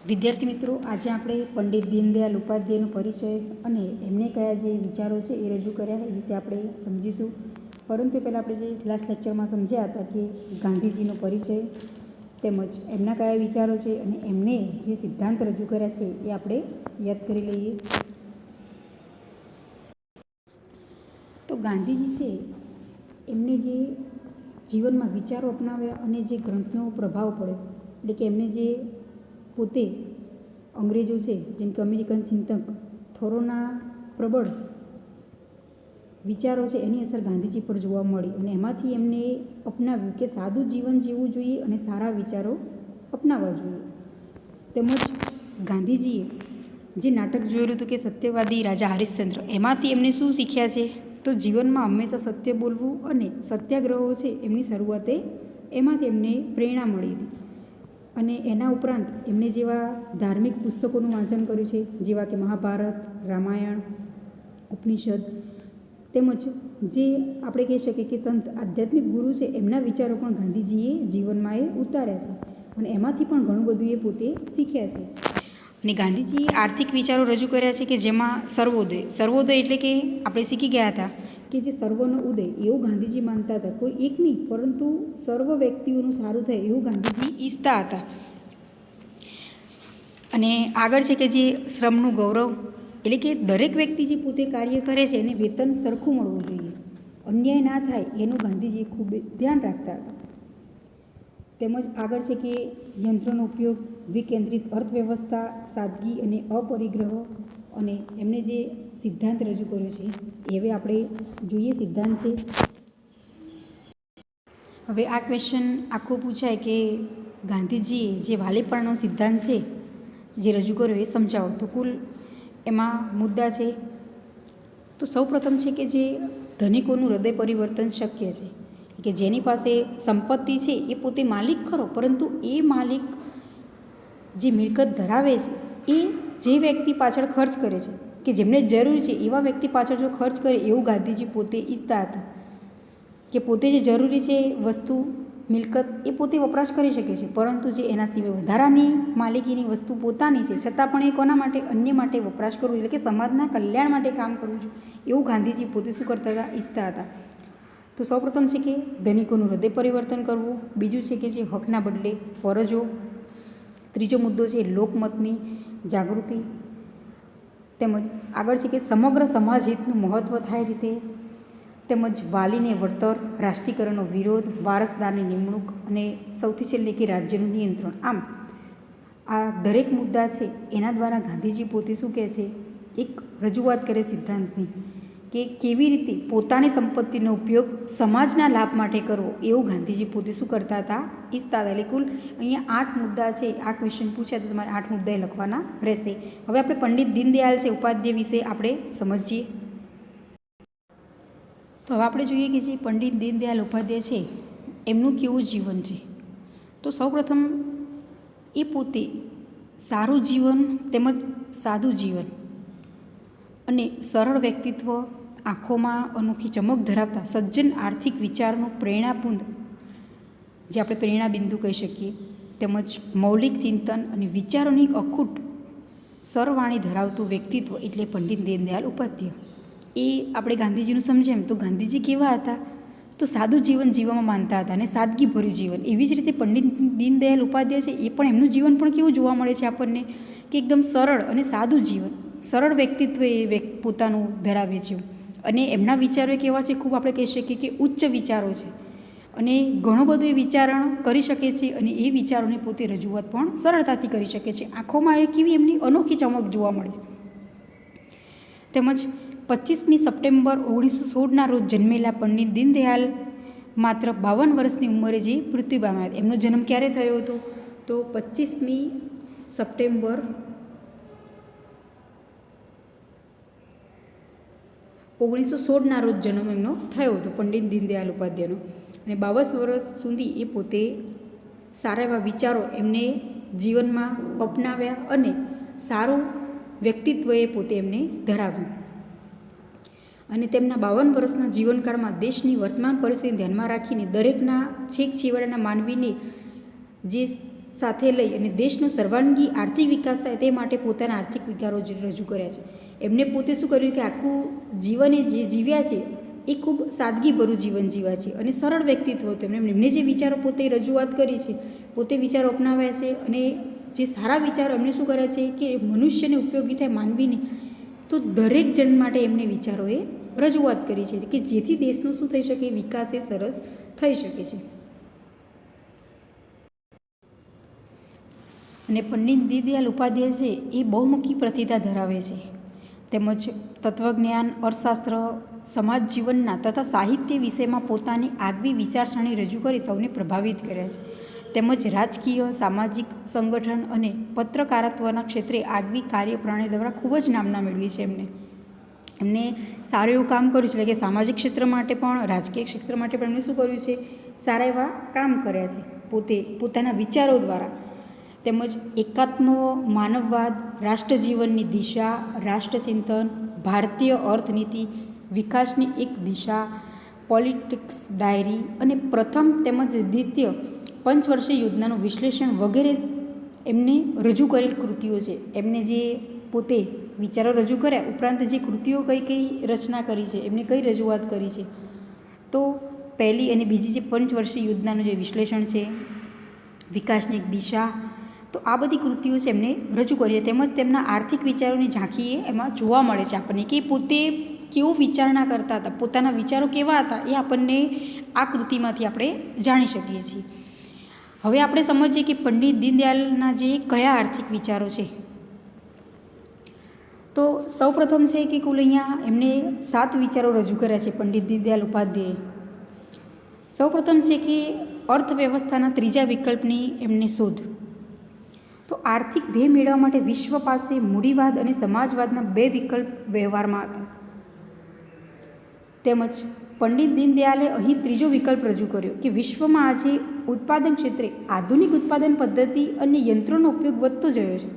વિદ્યાર્થી મિત્રો, આજે આપણે પંડિત દીનદયાળ ઉપાધ્યાયનો પરિચય અને એમને કયા જે વિચારો છે એ રજૂ કર્યા એ વિશે આપણે સમજીશું. પરંતુ પહેલાં આપણે જે લાસ્ટ લેક્ચરમાં સમજ્યા હતા કે ગાંધીજીનો પરિચય તેમજ એમના કયા વિચારો છે અને એમને જે સિદ્ધાંત રજૂ કર્યા છે એ આપણે યાદ કરી લઈએ. તો ગાંધીજી છે એમને જે જીવનમાં વિચારો અપનાવ્યા અને જે ગ્રંથનો પ્રભાવ પડ્યો, એટલે કે એમને જે પોતે અંગ્રેજો છે જેમ કે અમેરિકન ચિંતક થોરોના પ્રબળ વિચારો છે એની અસર ગાંધીજી પર જોવા મળી અને એમાંથી એમને અપનાવ્યું કે સાદું જીવન જીવવું જોઈએ અને સારા વિચારો અપનાવવા જોઈએ. તેમજ ગાંધીજીએ જે નાટક જોયેલું હતું કે સત્યવાદી રાજા હરિશ્ચંદ્ર, એમાંથી એમને શું શીખ્યા છે તો જીવનમાં હંમેશા સત્ય બોલવું અને સત્યાગ્રહો છે એમની શરૂઆતે એમાંથી એમને પ્રેરણા મળી હતી. અને એના ઉપરાંત એમણે જેવા ધાર્મિક પુસ્તકોનું વાંચન કર્યું છે જેવા કે મહાભારત, રામાયણ, ઉપનિષદ, તેમજ જે આપણે કહી શકીએ કે સંત આધ્યાત્મિક ગુરુ છે એમના વિચારો પણ ગાંધીજીએ જીવનમાં એ ઉતાર્યા છે અને એમાંથી પણ ઘણું બધું એ પોતે શીખ્યા છે. અને ગાંધીજીએ આર્થિક વિચારો રજૂ કર્યા છે કે જેમાં સર્વોદય એટલે કે આપણે શીખી ગયા હતા કે જે સર્વનો ઉદય એવું ગાંધીજી માનતા હતા. કોઈ એક નહીં પરંતુ સર્વ વ્યક્તિઓનું સારું થાય એવું ગાંધીજી ઈચ્છતા હતા. અને આગળ છે કે જે શ્રમનું ગૌરવ, એટલે કે દરેક વ્યક્તિ જે પોતે કાર્ય કરે છે એને વેતન સરખું મળવું જોઈએ, અન્યાય ના થાય એનું ગાંધીજી ખૂબ ધ્યાન રાખતા હતા. તેમજ આગળ છે કે યંત્રનો ઉપયોગ, વિકેન્દ્રિત અર્થવ્યવસ્થા, સાદગી અને અપરિગ્રહ, અને એમને જે સિદ્ધાંત રજૂ કર્યો છે એ હવે આપણે જોઈએ સિદ્ધાંત છે. હવે આ ક્વેશ્ચન આખું પૂછાય કે ગાંધીજીએ જે વાલીપણનો સિદ્ધાંત છે જે રજૂ કર્યો એ સમજાવો. તો કુલ એમાં મુદ્દા છે. તો સૌપ્રથમ છે કે જે ધનિકોનું હૃદય પરિવર્તન શક્ય છે, કે જેની પાસે સંપત્તિ છે એ પોતે માલિક ખરો, પરંતુ એ માલિક જે મિલકત ધરાવે છે એ જે વ્યક્તિ પાછળ ખર્ચ કરે છે, કે જેમને જરૂર છે એવા વ્યક્તિ પાછળ જો ખર્ચ કરે એવું ગાંધીજી પોતે ઈચ્છતા હતા. કે પોતે જે જરૂરી છે વસ્તુ, મિલકત એ પોતે વપરાશ કરી શકે છે, પરંતુ જે એના સિવાય વધારાની માલિકીની વસ્તુ પોતાની છે છતાં પણ એ કોના માટે, અન્ય માટે વપરાશ કરવો, એટલે કે સમાજના કલ્યાણ માટે કામ કરવું જોઈએ એવું ગાંધીજી પોતે શું કરતા હતા, ઈચ્છતા હતા. તો સૌપ્રથમ છે કે ધનિકોનું હૃદય પરિવર્તન કરવું, બીજું છે કે જે હકના બદલે ફરજો, ત્રીજો મુદ્દો છે લોકમતની જાગૃતિ, તેમજ આગળ છે કે સમગ્ર સમાજ હિતનું મહત્ત્વ થાય રીતે, તેમજ વાલીને વળતર, રાષ્ટ્રીયકરણનો વિરોધ, વારસદારની નિમણૂક અને સૌથી છેલ્લે કે રાજ્યનું નિયંત્રણ. આમ આ દરેક મુદ્દા છે એના દ્વારા ગાંધીજી પોતે શું કહે છે, એક રજૂઆત કરે સિદ્ધાંતની કે કેવી રીતે પોતાની સંપત્તિનો ઉપયોગ સમાજના લાભ માટે કરવો એવું ગાંધીજી પોતે શું કરતા હતા, ઈચ્છતા હતા. એટલે કુલ અહીંયા 8 મુદ્દા છે. આ ક્વેશ્ચન પૂછાય તો તમારે 8 મુદ્દા લખવાના રહેશે. હવે આપણે પંડિત દીનદયાળ છે ઉપાધ્યાય વિશે આપણે સમજીએ. તો હવે આપણે જોઈએ કે જે પંડિત દીનદયાળ ઉપાધ્યાય છે એમનું કેવું જીવન છે. તો સૌપ્રથમ એ પોતે સારું જીવન તેમજ સાદું જીવન અને સરળ વ્યક્તિત્વ, આંખોમાં અનોખી ચમક ધરાવતા સજ્જન આર્થિક વિચારનું પ્રેરણાપૂર્ણ, જે આપણે પ્રેરણા બિંદુ કહી શકીએ, તેમજ મૌલિક ચિંતન અને વિચારોની અખૂટ સરવાણી ધરાવતું વ્યક્તિત્વ એટલે પંડિત દીનદયાળ ઉપાધ્યાય. એ આપણે ગાંધીજીનું સમજીએ એમ તો ગાંધીજી કેવા હતા, તો સાદું જીવન જીવવામાં માનતા હતા અને સાદગીભર્યું જીવન. એવી જ રીતે પંડિત દીનદયાળ ઉપાધ્યાય છે એ પણ એમનું જીવન પણ કેવું જોવા મળે છે આપણને, કે એકદમ સરળ અને સાદું જીવન, સરળ વ્યક્તિત્વ એ પોતાનું ધરાવે છે. અને એમના વિચારો કેવા છે, ખૂબ આપણે કહી શકીએ કે ઉચ્ચ વિચારો છે અને ઘણું બધું એ વિચારણ કરી શકે છે અને એ વિચારોને પોતે રજૂઆત પણ સરળતાથી કરી શકે છે. આંખોમાં એ કેવી એમની અનોખી ચમક જોવા મળે છે. તેમજ 25મી સપ્ટેમ્બર 1916ના રોજ જન્મેલા પંડિત દીનદયાળ માત્ર 52 વર્ષની ઉંમરે જે મૃત્યુ પામ્યા હતા. એમનો જન્મ ક્યારે થયો હતો, તો 25મી સપ્ટેમ્બર 1916ના રોજ જન્મ એમનો થયો હતો પંડિત દીનદયાળ ઉપાધ્યાયનો. અને 52 વર્ષ સુધી એ પોતે સારા એવા વિચારો એમને જીવનમાં અપનાવ્યા અને સારું વ્યક્તિત્વ એ પોતે એમને ધરાવ્યું. અને તેમના 52 વર્ષના જીવનકાળમાં દેશની વર્તમાન પરિસ્થિતિને ધ્યાનમાં રાખીને દરેકના છેક છેવાડાના માનવીને જે સાથે લઈ અને દેશનો સર્વાંગી આર્થિક વિકાસ થાય તે માટે પોતાના આર્થિક વિચારો રજૂ કર્યા છે. એમને પોતે શું કર્યું કે આખું જીવન એ જે જીવ્યા છે એ ખૂબ સાદગીભર્યું જીવન જીવ્યા છે અને સરળ વ્યક્તિત્વ હતું. એમને જે વિચારો પોતે રજૂઆત કરી છે, પોતે વિચારો અપનાવ્યા છે અને જે સારા વિચારો એમને શું કર્યા છે કે મનુષ્યને ઉપયોગી થાય, માનવીને, તો દરેક જણ માટે એમને વિચારોએ રજૂઆત કરી છે કે જેથી દેશનું શું થઈ શકે, વિકાસ એ સરસ થઈ શકે છે. અને પંડિત દીનદયાળ ઉપાધ્યાય છે એ બહુમુખી પ્રતિભા ધરાવે છે, તેમજ તત્વજ્ઞાન, અર્થશાસ્ત્ર, સમાજ જીવનના તથા સાહિત્ય વિષયમાં પોતાની આગવી વિચારસરણી રજૂ કરી સૌને પ્રભાવિત કર્યા છે. તેમજ રાજકીય, સામાજિક સંગઠન અને પત્રકારત્વના ક્ષેત્રે આગવી કાર્યપ્રણાલી દ્વારા ખૂબ જ નામના મેળવી છે. એમને સારું એવું કામ કર્યું છે, એટલે કે સામાજિક ક્ષેત્ર માટે પણ, રાજકીય ક્ષેત્ર માટે પણ એમણે શું કર્યું છે, સારા એવા કામ કર્યા છે પોતાના વિચારો દ્વારા. તેમજ એકાત્મ માનવવાદ, રાષ્ટ્રજીવનની દિશા, રાષ્ટ્રચિંતન, ભારતીય અર્થનીતિ, વિકાસની એક દિશા, પોલિટિક્સ ડાયરી અને પ્રથમ તેમજ દ્વિતીય પંચવર્ષીય યોજનાનું વિશ્લેષણ વગેરે એમને રજૂ કરેલ કૃતિઓ છે. એમને જે પોતે વિચારો રજૂ કર્યા ઉપરાંત જે કૃતિઓ કઈ રચના કરી છે, એમને કઈ રજૂઆત કરી છે, તો પહેલી અને બીજી જે પંચવર્ષીય યોજનાનું જે વિશ્લેષણ છે, વિકાસની એક દિશા, તો આ બધી કૃતિઓ છે એમને રજૂ કરી છે. તેમજ તેમના આર્થિક વિચારોની ઝાંખી એમાં જોવા મળે છે આપણને કે પોતે કેવું વિચારણા કરતા હતા, પોતાના વિચારો કેવા હતા, એ આપણને આ કૃતિમાંથી આપણે જાણી શકીએ છીએ. હવે આપણે સમજીએ કે પંડિત દીનદયાળના જે કયા આર્થિક વિચારો છે. તો સૌપ્રથમ છે કે કુલ અહીંયા એમને 7 વિચારો રજૂ કર્યા છે પંડિત દીનદયાળ ઉપાધ્યાયે. સૌપ્રથમ છે કે અર્થવ્યવસ્થાના ત્રીજા વિકલ્પની એમને શોધ. તો આર્થિક ધ્યેય મેળવવા માટે વિશ્વ પાસે મૂડીવાદ અને સમાજવાદના 2 વિકલ્પ વ્યવહારમાં હતા. તેમજ પંડિત દીનદયાળે અહીં ત્રીજો વિકલ્પ રજૂ કર્યો કે વિશ્વમાં આજે ઉત્પાદન ક્ષેત્રે આધુનિક ઉત્પાદન પદ્ધતિ અને યંત્રોનો ઉપયોગ વધતો જયો છે.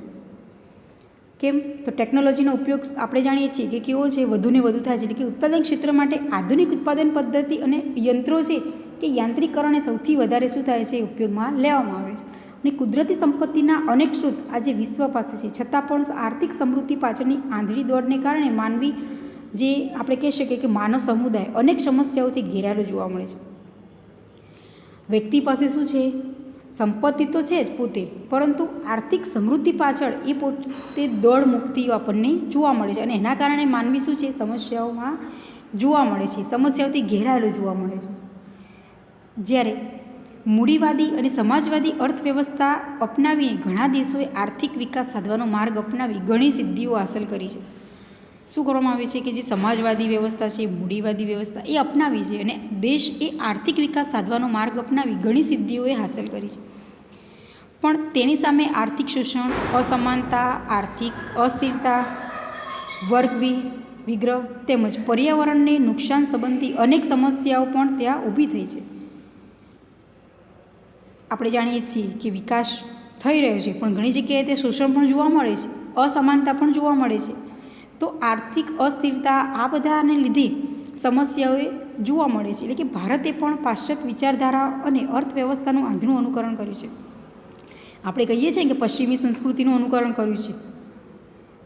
કેમ? તો ટેકનોલોજીનો ઉપયોગ આપણે જાણીએ છીએ કે કેવો છે, વધુને વધુ થાય છે. એટલે કે ઉત્પાદન ક્ષેત્ર માટે આધુનિક ઉત્પાદન પદ્ધતિ અને યંત્રો છે કે યાંત્રિકરણ એ સૌથી વધારે શું થાય છે, ઉપયોગમાં લેવામાં આવે છે. અને કુદરતી સંપત્તિના અનેક સ્ત્રોત આજે વિશ્વ પાસે છે, છતાં પણ આર્થિક સમૃદ્ધિ પાછળની આંધળી દોડને કારણે માનવી, જે આપણે કહી શકીએ કે માનવ સમુદાય અનેક સમસ્યાઓથી ઘેરાયેલો જોવા મળે છે. વ્યક્તિ પાસે શું છે, સંપત્તિ તો છે જ પોતે, પરંતુ આર્થિક સમૃદ્ધિ પાછળ એ પોતે દોડ મુક્તિ આપણને જોવા મળે છે અને એના કારણે માનવી શું છે, સમસ્યાઓમાં જોવા મળે છે, સમસ્યાઓથી ઘેરાયેલો જોવા મળે છે. જ્યારે મૂડીવાદી અને સમાજવાદી અર્થવ્યવસ્થા અપનાવીને ઘણા દેશોએ આર્થિક વિકાસ સાધવાનો માર્ગ અપનાવી ઘણી સિદ્ધિઓ હાંસલ કરી છે. શું કરવામાં આવે છે કે જે સમાજવાદી વ્યવસ્થા છે, મૂડીવાદી વ્યવસ્થા એ અપનાવી છે અને દેશ એ આર્થિક વિકાસ સાધવાનો માર્ગ અપનાવી ઘણી સિદ્ધિઓએ હાંસલ કરી છે. પણ તેની સામે આર્થિક શોષણ, અસમાનતા, આર્થિક અસ્થિરતા, વર્ગ વિગ્રહ તેમજ પર્યાવરણને નુકસાન સંબંધી અનેક સમસ્યાઓ પણ ત્યાં ઊભી થઈ છે. આપણે જાણીએ છીએ કે વિકાસ થઈ રહ્યો છે, પણ ઘણી જગ્યાએ તે શોષણ પણ જોવા મળે છે, અસમાનતા પણ જોવા મળે છે. તો આર્થિક અસ્થિરતા આ બધાને લીધે સમસ્યાઓ જોવા મળે છે. એટલે કે ભારતે પણ પાશ્ચાત્ય વિચારધારા અને અર્થવ્યવસ્થાનું આંધળું અનુકરણ કર્યું છે. આપણે કહીએ છીએ કે પશ્ચિમી સંસ્કૃતિનું અનુકરણ કર્યું છે.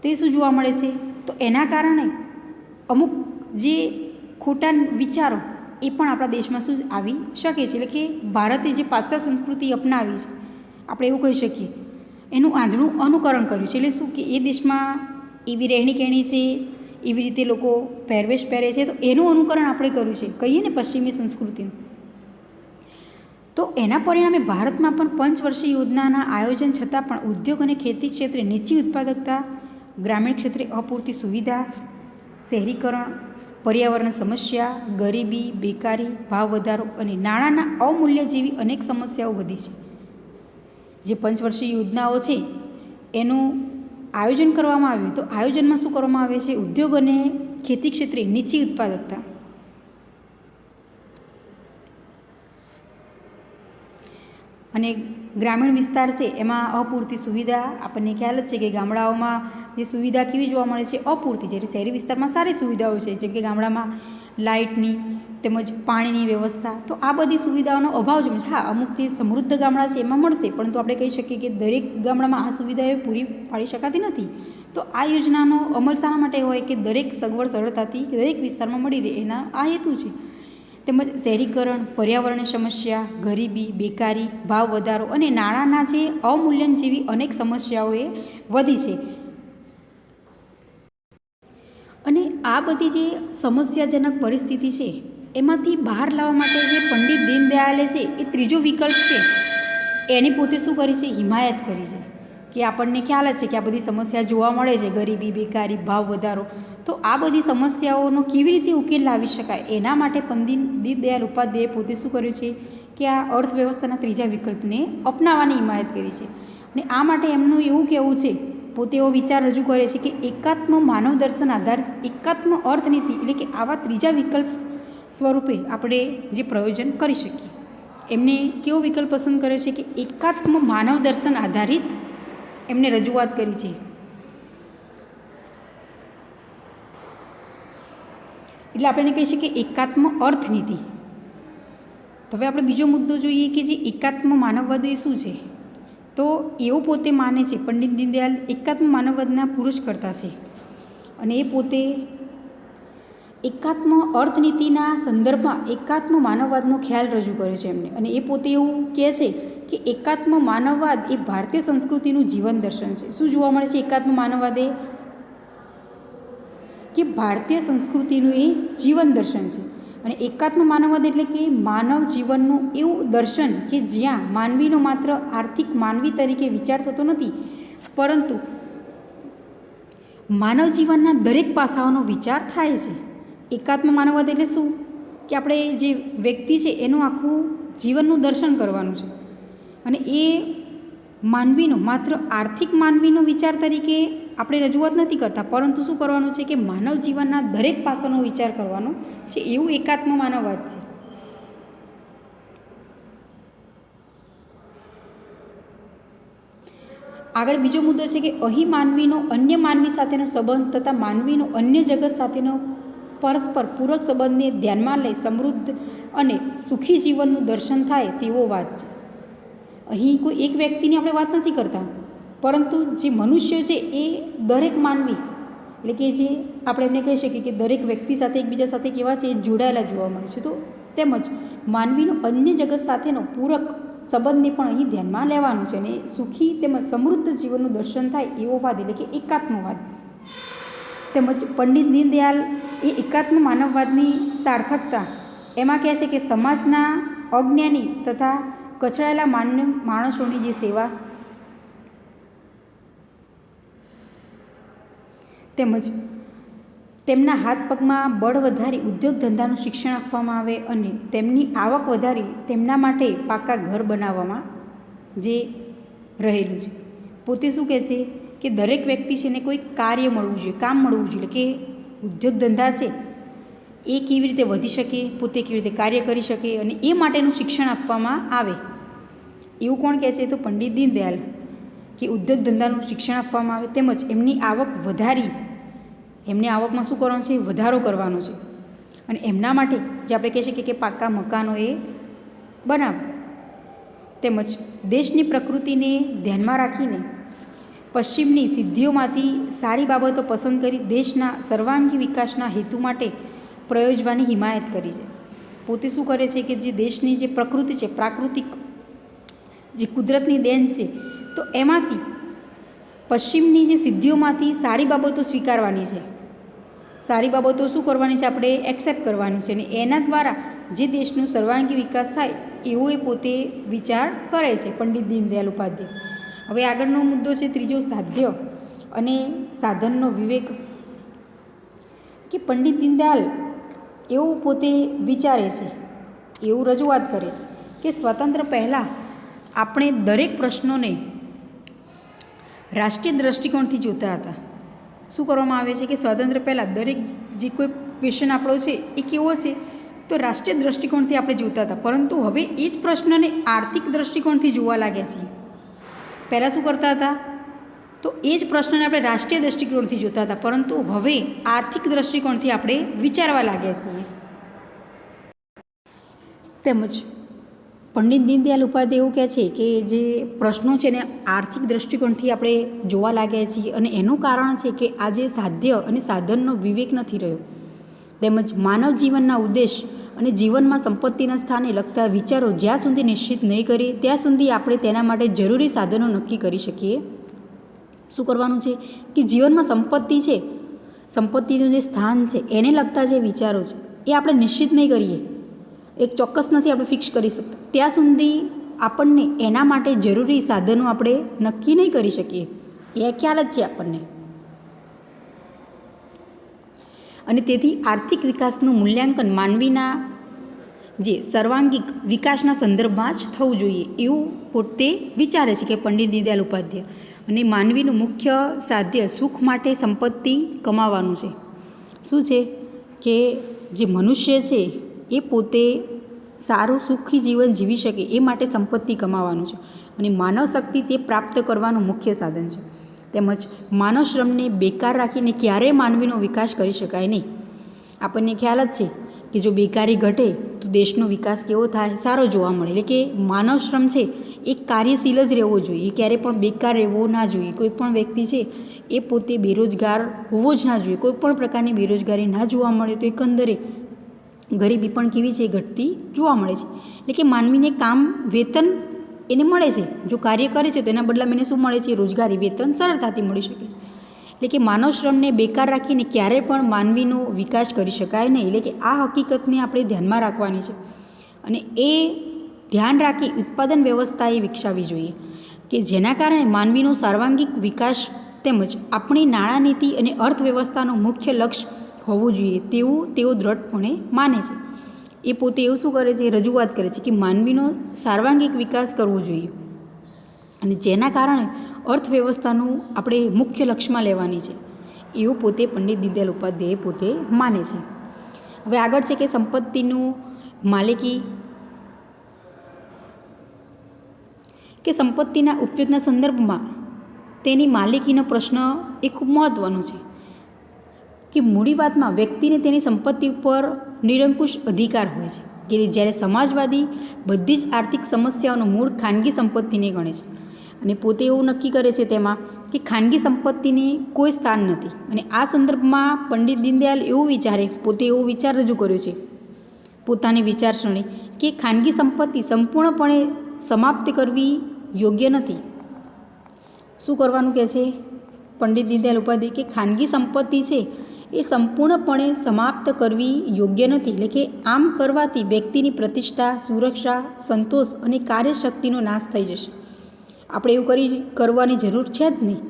તે શું જોવા મળે છે, તો એના કારણે અમુક જે ખોટા વિચારો એ પણ આપણા દેશમાં શું આવી શકે છે. એટલે કે ભારતે જે પાશ્ચાત્ય સંસ્કૃતિ અપનાવી છે, આપણે એવું કહી શકીએ, એનું આંધળું અનુકરણ કર્યું છે. એટલે શું કે એ દેશમાં એવી રહેણી કહેણી છે, એવી રીતે લોકો પહેરવેશ પહેરે છે, તો એનું અનુકરણ આપણે કર્યું છે, કહીએ ને પશ્ચિમી સંસ્કૃતિનું. તો એના પરિણામે ભારતમાં પણ પંચવર્ષીય યોજનાના આયોજન છતાં પણ ઉદ્યોગ અને ખેતી ક્ષેત્રે નીચી ઉત્પાદકતા, ગ્રામીણ ક્ષેત્રે અપૂરતી સુવિધા, શહેરીકરણ, પર્યાવરણ સમસ્યા, ગરીબી, બેકારી, ભાવ વધારો અને નાણાંના અવમૂલ્ય જેવી અનેક સમસ્યાઓ વધી છે. જે પંચવર્ષીય યોજનાઓ છે એનું આયોજન કરવામાં આવ્યું, તો આયોજનમાં શું કરવામાં આવે છે, ઉદ્યોગ અને ખેતી ક્ષેત્રે નીચી ઉત્પાદકતા અને ગ્રામીણ વિસ્તાર છે એમાં અપૂરતી સુવિધા. આપણને ખ્યાલ જ છે કે ગામડાઓમાં જે સુવિધા કેવી જોવા મળે છે, અપૂરતી. જ્યારે શહેરી વિસ્તારમાં સારી સુવિધાઓ છે, જેમ કે ગામડામાં લાઇટની તેમજ પાણીની વ્યવસ્થા, તો આ બધી સુવિધાઓનો અભાવ છે. હા, અમુક જે સમૃદ્ધ ગામડા છે એમાં મળશે, પરંતુ આપણે કહી શકીએ કે દરેક ગામડામાં આ સુવિધાઓ પૂરી પાડી શકાતી નથી. તો આ યોજનાનો અમલ શાના માટે હોય કે દરેક સગવડ સરળતાથી દરેક વિસ્તારમાં મળી રહે, એના આ હેતુ છે. તેમજ શહેરીકરણ, પર્યાવરણીય સમસ્યા, ગરીબી, બેકારી, ભાવ વધારો અને નાણાંના જે અવમૂલ્યન જેવી અનેક સમસ્યાઓ એ વધી છે. અને આ બધી જે સમસ્યાજનક પરિસ્થિતિ છે એમાંથી બહાર લાવવા માટે જે પંડિત દીનદયાલે છે એ ત્રીજો વિકલ્પ છે એની પોતે શું કરી છે? હિમાયત કરી છે. કે આપણને ખ્યાલ જ છે કે આ બધી સમસ્યા જોવા મળે છે, ગરીબી, બેકારી, ભાવ વધારો. તો આ બધી સમસ્યાઓનો કેવી રીતે ઉકેલ લાવી શકાય, એના માટે પંડિત દીનદયાળ ઉપાધ્યાયે પોતે શું કર્યું છે કે આ અર્થવ્યવસ્થાના ત્રીજા વિકલ્પને અપનાવવાની હિમાયત કરી છે. અને આ માટે એમનું એવું કહેવું છે, પોતે એવો વિચાર રજૂ કરે છે કે એકાત્મ માનવ દર્શન આધારિત એકાત્મ અર્થનીતિ, એટલે કે આવા ત્રીજા વિકલ્પ સ્વરૂપે આપણે જે પ્રયોજન કરી શકીએ. એમને કેવો વિકલ્પ પસંદ કર્યો છે કે એકાત્મ માનવ દર્શન આધારિત એમને રજૂઆત કરી છે. એટલે આપણે એને કહી શકીએ એકાત્મ અર્થનીતિ. તો હવે આપણે બીજો મુદ્દો જોઈએ કે જે એકાત્મ માનવવાદ એ શું છે. તો એવું પોતે માને છે, પંડિત દીનદયાળ એકાત્મ માનવવાદના પુરુષકર્તા છે. અને એ પોતે એકાત્મ અર્થનીતિના સંદર્ભમાં એકાત્મ માનવવાદનો ખ્યાલ રજૂ કર્યો છે એમને. અને એ પોતે એવું કહે છે કે એકાત્મ માનવવાદ એ ભારતીય સંસ્કૃતિનું જીવન દર્શન છે. શું જોવા મળે છે એકાત્મ માનવવાદ એ? કે ભારતીય સંસ્કૃતિનું એ જીવન દર્શન છે. અને એકાત્મ માનવવાદ એટલે કે માનવ જીવનનું એવું દર્શન કે જ્યાં માનવીનો માત્ર આર્થિક માનવી તરીકે વિચાર થતો નથી, પરંતુ માનવ જીવનના દરેક પાસાઓનો વિચાર થાય છે. એકાત્મ માનવવાદ એટલે શું? કે આપણે જે વ્યક્તિ છે એનું આખું જીવનનું દર્શન કરવાનું છે. અને એ માનવીનો માત્ર આર્થિક માનવીનો વિચાર તરીકે આપણે રજૂઆત નથી કરતા, પરંતુ શું કરવાનું છે કે માનવ જીવનના દરેક પાસાનો વિચાર કરવાનો છે. એવું એકાત્મ માનવવાદ છે. આગળ બીજો મુદ્દો છે કે અહીં માનવીનો અન્ય માનવી સાથેનો સંબંધ તથા માનવીનો અન્ય જગત સાથેનો પરસ્પર પૂરક સંબંધને ધ્યાનમાં લઈ સમૃદ્ધ અને સુખી જીવનનું દર્શન થાય તેવો વાત છે. અહીં કોઈ એક વ્યક્તિની આપણે વાત નથી કરતા, પરંતુ જે મનુષ્ય છે એ દરેક માનવી, એટલે કે જે આપણે એમને કહી શકીએ કે દરેક વ્યક્તિ સાથે એકબીજા સાથે કેવા છે એ જોડાયેલા જોવા મળે છે. તો તેમજ માનવીનો અન્ય જગત સાથેનો પૂરક સંબંધને પણ અહીં ધ્યાનમાં લેવાનું છે. અને સુખી તેમજ સમૃદ્ધ જીવનનું દર્શન થાય એવો વાદ એટલે કે એકાત્મવાદ. તેમજ પંડિત દીનદયાળ એ એકાત્મ માનવવાદની સાર્થકતા એમાં કહે છે કે સમાજના અજ્ઞાની તથા કચડાયેલા માણસોની જે સેવા, તેમજ તેમના હાથ પગમાં બળ વધારી ઉદ્યોગ ધંધાનું શિક્ષણ આપવામાં આવે અને તેમની આવક વધારી તેમના માટે પાકા ઘર બનાવવામાં જે રહેલું છે. પોતે શું કહે છે કે દરેક વ્યક્તિ છે ને કોઈ કાર્ય મળવું જોઈએ, કામ મળવું જોઈએ, કે ઉદ્યોગ ધંધા છે એ કેવી રીતે વધી શકે, પોતે કેવી રીતે કાર્ય કરી શકે, અને એ માટેનું શિક્ષણ આપવામાં આવે. એવું કોણ કહે છે? તો પંડિત દીનદયાળ. કે ઉદ્યોગ ધંધાનું શિક્ષણ આપવામાં આવે, તેમજ એમની આવક વધારી, એમની આવકમાં શું કરવાનું છે? વધારો કરવાનો છે. અને એમના માટે જે આપણે કહી શકીએ કે પાક્કા મકાનો એ બનાવે. તેમજ દેશની પ્રકૃતિને ધ્યાનમાં રાખીને પશ્ચિમની સિદ્ધિઓમાંથી સારી બાબતો પસંદ કરી દેશના સર્વાંગી વિકાસના હેતુ માટે પ્રયોજવાની હિમાયત કરી છે. પોતે શું કરે છે કે જે દેશની જે પ્રકૃતિ છે, પ્રાકૃતિક જે કુદરતની દેન છે, તો એમાંથી પશ્ચિમની જે સિદ્ધિઓમાંથી સારી બાબતો સ્વીકારવાની છે. સારી બાબતો શું કરવાની છે? આપણે એક્સેપ્ટ કરવાની છે. અને એના દ્વારા જે દેશનો સર્વાંગી વિકાસ થાય એવો એ પોતે વિચાર કરે છે, પંડિત દીનદયાળ ઉપાધ્યાય. હવે આગળનો મુદ્દો છે ત્રીજો, સાધ્ય અને સાધનનો વિવેક. કે પંડિત દીનદયાળ એવું પોતે વિચારે છે, એવું રજૂઆત કરે છે કે સ્વતંત્ર પહેલાં આપણે દરેક પ્રશ્નોને રાષ્ટ્રીય દૃષ્ટિકોણથી જોતા હતા. શું કરવામાં આવે છે કે સ્વાતંત્ર્ય પહેલાં દરેક જે કોઈ ક્વેશ્ચન આપણો છે એ કેવો છે? તો રાષ્ટ્રીય દૃષ્ટિકોણથી આપણે જોતા હતા, પરંતુ હવે એ જ પ્રશ્નને આર્થિક દૃષ્ટિકોણથી જોવા લાગ્યા છીએ. પહેલાં શું કરતા હતા? તો એ જ પ્રશ્નને આપણે રાષ્ટ્રીય દૃષ્ટિકોણથી જોતા હતા, પરંતુ હવે આર્થિક દૃષ્ટિકોણથી આપણે વિચારવા લાગ્યા છીએ. તેમજ પંડિત દીનદયાળ ઉપાધ્યાય એવું કહે છે કે જે પ્રશ્નો છે ને આર્થિક દૃષ્ટિકોણથી આપણે જોવા લાગ્યા છીએ અને એનું કારણ છે કે આજે સાધ્ય અને સાધનનો વિવેક નથી રહ્યો. તેમજ માનવ જીવનના ઉદ્દેશ અને જીવનમાં સંપત્તિના સ્થાને લગતા વિચારો જ્યાં સુધી નિશ્ચિત નહીં કરીએ ત્યાં સુધી આપણે તેના માટે જરૂરી સાધનો નક્કી કરી શકીએ. શું કરવાનું છે કે જીવનમાં સંપત્તિ છે, સંપત્તિનું જે સ્થાન છે એને લગતા જે વિચારો છે એ આપણે નિશ્ચિત નહીં કરીએ, એક ચોક્કસ નથી આપણે ફિક્સ કરી શકતા, ત્યાં સુધી આપણને એના માટે જરૂરી સાધનો આપણે નક્કી નહીં કરી શકીએ. એ ખ્યાલ જ છે આપણને. અને તેથી આર્થિક વિકાસનું મૂલ્યાંકન માનવીના જે સર્વાંગિક વિકાસના સંદર્ભમાં જ થવું જોઈએ એવું પોતે વિચારે છે કે પંડિત દીનદયાળ ઉપાધ્યાય. અને માનવીનું મુખ્ય સાધ્ય સુખ માટે સંપત્તિ કમાવાનું છે. શું છે કે જે મનુષ્ય છે એ પોતે સારું સુખી જીવન જીવી શકે એ માટે સંપત્તિ કમાવાનું છે અને માનવ શક્તિ તે પ્રાપ્ત કરવાનું મુખ્ય સાધન છે. તેમજ માનવ શ્રમને બેકાર રાખીને ક્યારેય માનવીનો વિકાસ કરી શકાય નહીં. આપણને ખ્યાલ જ છે કે જો બેકારી ઘટે તો દેશનો વિકાસ કેવો થાય, સારો જોવા મળે. એટલે કે માનવ શ્રમ છે એ કાર્યશીલ જ રહેવો જોઈએ, ક્યારેય પણ બેકાર રહેવો ના જોઈએ. કોઈ પણ વ્યક્તિ છે એ પોતે બેરોજગાર હોવો જ ના જોઈએ. કોઈ પણ પ્રકારની બેરોજગારી ના જોવા મળે તો એકંદરે ગરીબી પણ કેવી છે, ઘટતી જોવા મળે છે. એટલે કે માનવીને કામ વેતન એને મળે છે, જો કાર્ય કરે છે તો એના બદલામાં એને શું મળે છે, રોજગારી, વેતન સરળતાથી મળી શકે છે. એટલે કે માનવ શ્રમને બેકાર રાખીને ક્યારેય પણ માનવીનો વિકાસ કરી શકાય નહીં. એટલે કે આ હકીકતને આપણે ધ્યાનમાં રાખવાની છે અને એ ધ્યાન રાખી ઉત્પાદન વ્યવસ્થા એ વિકસાવવી જોઈએ કે જેના કારણે માનવીનો સર્વાંગિક વિકાસ તેમજ આપણી નાણાં નીતિ અને અર્થવ્યવસ્થાનું મુખ્ય લક્ષ્ય હોવું જોઈએ તેવું તેઓ દ્રઢપણે માને છે. એ પોતે એવું શું કરે છે, રજૂઆત કરે છે કે માનવીનો સર્વાંગિક વિકાસ કરવો જોઈએ અને જેના કારણે અર્થવ્યવસ્થાનું આપણે મુખ્ય લક્ષ્યમાં લેવાની છે એવું પોતે પંડિત દીનદયાળ ઉપાધ્યાય પોતે માને છે. હવે આગળ છે કે સંપત્તિનું માલિકી કે સંપત્તિના ઉપયોગના સંદર્ભમાં તેની માલિકીનો પ્રશ્ન એ ખૂબ મહત્ત્વનો છે કે મૂડી વાતમાં વ્યક્તિને તેની સંપત્તિ ઉપર નિરંકુશ અધિકાર હોય છે કે જ્યારે સમાજવાદી બધી જ આર્થિક સમસ્યાઓનું મૂળ ખાનગી સંપત્તિને ગણે છે અને પોતે એવું નક્કી કરે છે તેમાં કે ખાનગી સંપત્તિને કોઈ સ્થાન નથી. અને આ સંદર્ભમાં પંડિત દીનદયાળ એવું વિચારે, પોતે એવો વિચાર રજૂ કર્યો છે પોતાની વિચારસરણી કે ખાનગી સંપત્તિ સંપૂર્ણપણે સમાપ્ત કરવી યોગ્ય નથી. શું કરવાનું કહે છે પંડિત દીનદયાળ ઉપાધ્યાય કે ખાનગી સંપત્તિ છે એ સંપૂર્ણપણે સમાપ્ત કરવી યોગ્ય નથી. એટલે કે આમ કરવાથી વ્યક્તિની પ્રતિષ્ઠા, સુરક્ષા, સંતોષ અને કાર્યશક્તિનો નાશ થઈ જશે. આપણે એવું કરવાની જરૂર છે જ નહીં,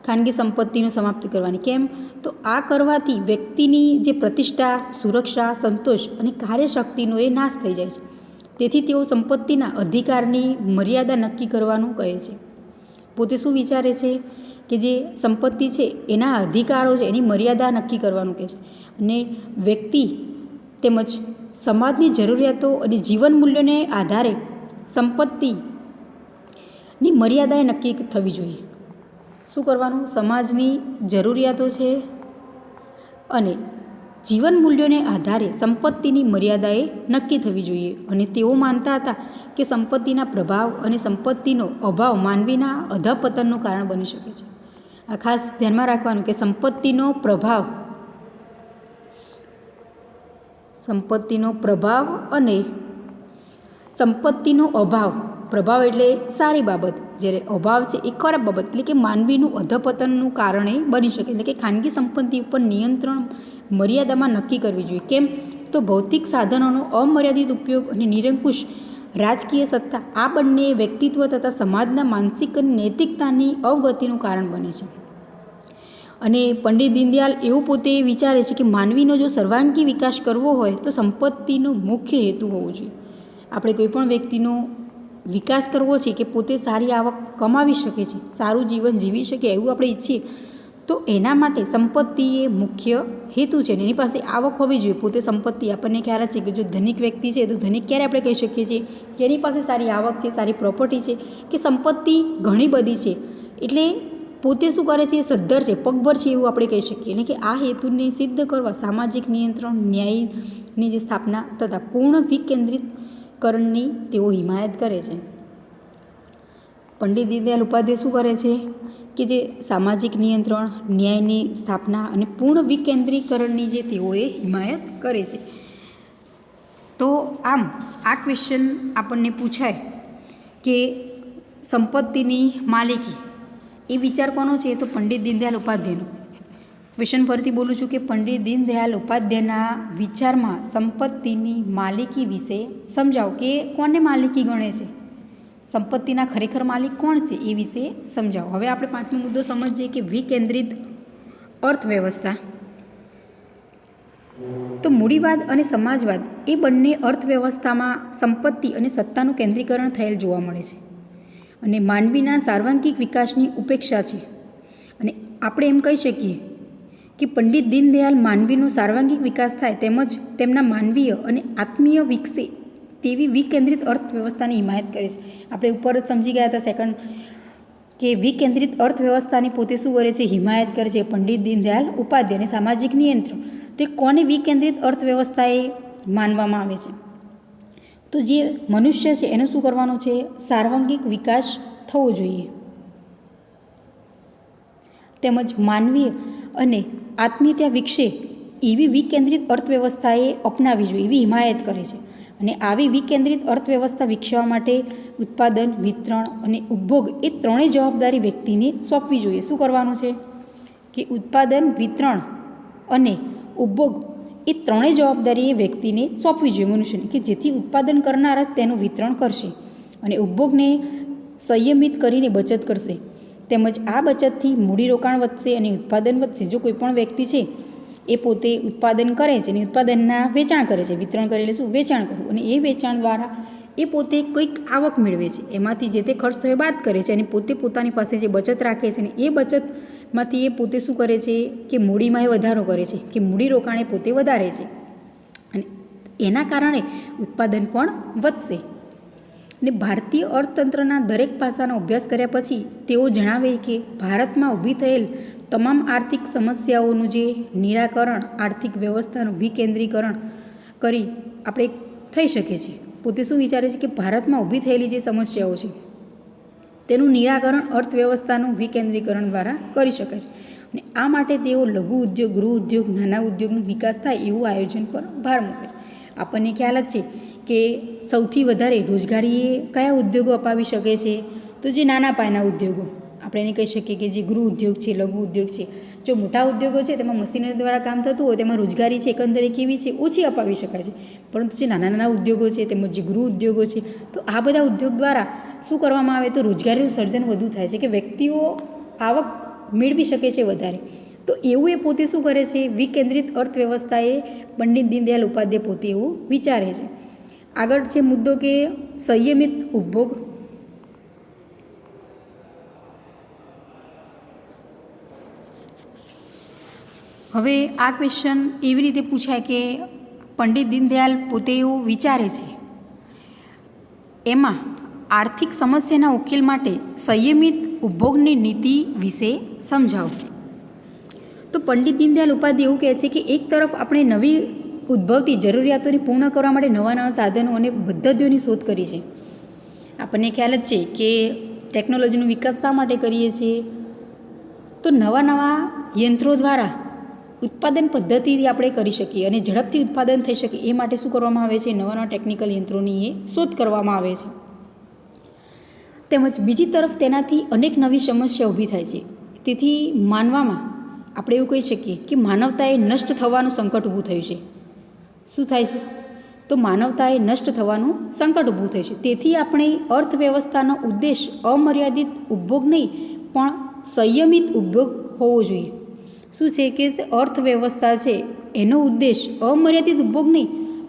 ખાનગી સંપત્તિનો સમાપ્ત કરવાની. કેમ તો આ કરવાથી વ્યક્તિની જે પ્રતિષ્ઠા, સુરક્ષા, સંતોષ અને કાર્યશક્તિનો એ નાશ થઈ જાય છે. તેથી તેઓ સંપત્તિના અધિકારની મર્યાદા નક્કી કરવાનું કહે છે. પોતે શું વિચારે છે કે જે સંપત્તિ છે એના અધિકારો છે એની મર્યાદા નક્કી કરવાનું કહે છે અને વ્યક્તિ તેમજ સમાજની જરૂરિયાતો અને જીવન મૂલ્યોને આધારે સંપત્તિની મર્યાદાએ નક્કી થવી જોઈએ. શું કરવાનું, સમાજની જરૂરિયાતો છે અને જીવન મૂલ્યોને આધારે સંપત્તિની મર્યાદાએ નક્કી થવી જોઈએ. અને તેઓ માનતા હતા કે સંપત્તિના પ્રભાવ અને સંપત્તિનો અભાવ માનવીના અધઃપતનનું કારણ બની શકે છે. આ ખાસ ધ્યાનમાં રાખવાનું કે સંપત્તિનો પ્રભાવ અને સંપત્તિનો અભાવ, પ્રભાવ એટલે સારી બાબત, જ્યારે અભાવ છે એ ખરાબ બાબત, એટલે કે માનવીનું અધઃપતનનું કારણે બની શકે. એટલે કે ખાનગી સંપત્તિ ઉપર નિયંત્રણ મર્યાદામાં નક્કી કરવી જોઈએ. કેમ તો ભૌતિક સાધનોનો અમર્યાદિત ઉપયોગ અને નિરંકુશ રાજકીય સત્તા આ બંને વ્યક્તિત્વ તથા સમાજના માનસિક અને નૈતિકતાની અવગતિનું કારણ બને છે. અને પંડિત દીનદયાળ એવું પોતે વિચારે છે કે માનવીનો જો સર્વાંગી વિકાસ કરવો હોય તો સંપત્તિનો મુખ્ય હેતુ હોવો જોઈએ. આપણે કોઈ પણ વ્યક્તિનો વિકાસ કરવો છે કે પોતે સારી આવક કમાવી શકે છે, સારું જીવન જીવી શકે એવું આપણે ઈચ્છીએ તો એના માટે સંપત્તિ એ મુખ્ય હેતુ છે. એની પાસે આવક હોવી જોઈએ. પોતે સંપત્તિ આપણને ખ્યાલ છે કે જો ધનિક વ્યક્તિ છે તો ધનિક ક્યારે આપણે કહી શકીએ છીએ કે એની પાસે સારી આવક છે, સારી પ્રોપર્ટી છે કે સંપત્તિ ઘણી બધી છે, એટલે પોતે શું કરે છે, સદ્ધર છે, પગભર છે એવું આપણે કહી શકીએ. એટલે કે આ હેતુને સિદ્ધ કરવા સામાજિક નિયંત્રણ, ન્યાયની જે સ્થાપના તથા પૂર્ણ વિકેન્દ્રિત વિકેન્દ્રીકરણની તેઓ હિમાયત કરે છે. પંડિત દીનદયાળ ઉપાધ્યાય શું કરે છે કે જે સામાજિક નિયંત્રણ, ન્યાયની સ્થાપના અને પૂર્ણ વિકેન્દ્રીકરણની જે તેઓએ હિમાયત કરે છે. તો આમ આ ક્વેશ્ચન આપણને પૂછાય કે સંપત્તિની માલિકી એ વિચાર કોનો છે? તો પંડિત દીનદયાળ ઉપાધ્યાયનો. ક્વેશ્ચન ફરીથી બોલું છું કે પંડિત દીનદયાળ ઉપાધ્યાયના વિચારમાં સંપત્તિની માલિકી વિશે સમજાવો કે કોને માલિકી ગણે છે, સંપત્તિના ખરેખર માલિક કોણ છે એ વિશે સમજાવો. હવે આપણે પાંચમો મુદ્દો સમજીએ કે વિકેન્દ્રિત અર્થવ્યવસ્થા. તો મૂડીવાદ અને સમાજવાદ એ બંને અર્થવ્યવસ્થામાં સંપત્તિ અને સત્તાનું કેન્દ્રીકરણ થયેલ જોવા મળે છે અને માનવીના સાર્વંગિક વિકાસની ઉપેક્ષા છે. અને આપણે એમ કહી શકીએ કે પંડિત દીનદયાળ માનવીનો સાર્વંગિક વિકાસ થાય તેમજ તેમના માનવીય અને આત્મીય વિકસે તેવી વિકેન્દ્રિત અર્થવ્યવસ્થાની હિમાયત કરે છે. આપણે ઉપર જ સમજી ગયા હતા સેકન્ડ કે વિકેન્દ્રિત અર્થવ્યવસ્થાની પોતે શું કરે છે? હિમાયત કરે છે પંડિત દીનદયાળ ઉપાધ્યાય. અને સામાજિક નિયંત્રણ તે કોને વિકેન્દ્રિત અર્થવ્યવસ્થાએ માનવામાં આવે છે? તો જે મનુષ્ય છે એનું શું કરવાનું છે? સાર્વંગિક વિકાસ થવો જોઈએ તેમજ માનવીય અને આત્મીયતા વિકસે એવી વિકેન્દ્રિત અર્થવ્યવસ્થાએ અપનાવી જોઈએ એવી હિમાયત કરે છે. અને આવી વિકેન્દ્રિત અર્થવ્યવસ્થા વિકસાવવા માટે ઉત્પાદન, વિતરણ અને ઉપભોગ એ ત્રણેય જવાબદારી વ્યક્તિને સોંપવી જોઈએ. શું કરવાનું છે કે ઉત્પાદન, વિતરણ અને ઉપભોગ એ ત્રણેય જવાબદારી એ વ્યક્તિને સોંપવી જોઈએ મનુષ્યને, કે જેથી ઉત્પાદન કરનાર જ તેનું વિતરણ કરશે અને ઉપભોગને સંયમિત કરીને બચત કરશે. તેમજ આ બચતથી મૂડીરોકાણ વધશે અને ઉત્પાદન વધશે. જો કોઈ પણ વ્યક્તિ છે એ પોતે ઉત્પાદન કરે છે અને ઉત્પાદનના વેચાણ કરે છે, વિતરણ કરે એટલે શું? વેચાણ કરવું. અને એ વેચાણ દ્વારા એ પોતે કંઈક આવક મેળવે છે, એમાંથી જે તે ખર્ચ થયો બાદ કરે છે અને પોતે પોતાની પાસે જે બચત રાખે છે અને એ બચતમાંથી એ પોતે શું કરે છે કે મૂડીમાં એ વધારો કરે છે, કે મૂડી રોકાણ એ પોતે વધારે છે અને એના કારણે ઉત્પાદન પણ વધશે. અને ભારતીય અર્થતંત્રના દરેક પાસાનો અભ્યાસ કર્યા પછી તેઓ જણાવે કે ભારતમાં ઊભી થયેલ તમામ આર્થિક સમસ્યાઓનું જે નિરાકરણ આર્થિક વ્યવસ્થાનું વિકેન્દ્રીકરણ કરી આપણે થઈ શકે છે. પોતે શું વિચારે છે કે ભારતમાં ઊભી થયેલી જે સમસ્યાઓ છે તેનું નિરાકરણ અર્થવ્યવસ્થાનું વિકેન્દ્રીકરણ દ્વારા કરી શકાય છે. અને આ માટે તેઓ લઘુ ઉદ્યોગ, ગૃહ ઉદ્યોગ, નાના ઉદ્યોગનો વિકાસ થાય એવું આયોજન પર ભાર મૂકે છે. આપણને ખ્યાલ જ છે કે સૌથી વધારે રોજગારી એ કયા ઉદ્યોગો અપાવી શકે છે? તો જે નાના પાયાના ઉદ્યોગો, આપણે એને કહી શકીએ કે જે ગૃહ ઉદ્યોગ છે, લઘુ ઉદ્યોગ છે. જો મોટા ઉદ્યોગો છે તેમાં મશીનરી દ્વારા કામ થતું હોય તેમાં રોજગારી છે એકંદરે કેવી છે? ઓછી અપાવી શકાય છે. પરંતુ જે નાના નાના ઉદ્યોગો છે તેમજ જે ગૃહ ઉદ્યોગો છે, તો આ બધા ઉદ્યોગ દ્વારા શું કરવામાં આવે? તો રોજગારીનું સર્જન વધુ થાય છે, કે વ્યક્તિઓ આવક મેળવી શકે છે વધારે. તો એવું એ પોતે શું કરે છે? વિકેન્દ્રિત અર્થવ્યવસ્થાએ પંડિત દીનદયાળ ઉપાધ્યાય પોતે એવું વિચારે છે. આગળ છે મુદ્દો કે સંયમિત ઉપભોગ. હવે આ ક્વેશ્ચન એવી રીતે પૂછાય કે પંડિત દીનદયાળ પોતે એવું વિચારે છે એમાં આર્થિક સમસ્યાના ઉકેલ માટે સંયમિત ઉપભોગની નીતિ વિશે સમજાવો. તો પંડિત દીનદયાળ ઉપાધ્યાય એવું કહે છે કે એક તરફ આપણે નવી ઉદ્ભવતી જરૂરિયાતોને પૂર્ણ કરવા માટે નવા નવા સાધનો અને પદ્ધતિઓની શોધ કરી છે. આપણને ખ્યાલ જ છે કે ટેકનોલોજીનો વિકાસ શા માટે કરીએ છીએ? તો નવા નવા યંત્રો દ્વારા ઉત્પાદન પદ્ધતિથી આપણે કરી શકીએ અને ઝડપથી ઉત્પાદન થઈ શકે એ માટે શું કરવામાં આવે છે? નવા નવા ટેકનિકલ યંત્રોની એ શોધ કરવામાં આવે છે. તેમજ બીજી તરફ તેનાથી અનેક નવી સમસ્યા ઊભી થાય છે. તેથી માનવામાં આપણે એવું કહી શકીએ કે માનવતાએ નષ્ટ થવાનું સંકટ ઊભું થયું છે. શું થાય છે? તો માનવતાએ નષ્ટ થવાનું સંકટ ઊભું થયું છે. તેથી આપણે અર્થવ્યવસ્થાનો ઉદ્દેશ અમર્યાદિત ઉપભોગ નહીં પણ સંયમિત ઉપભોગ હોવો જોઈએ. શું છે કે અર્થવ્યવસ્થા છે એનો ઉદ્દેશ અમર્યાદિત ઉપભોગ નહીં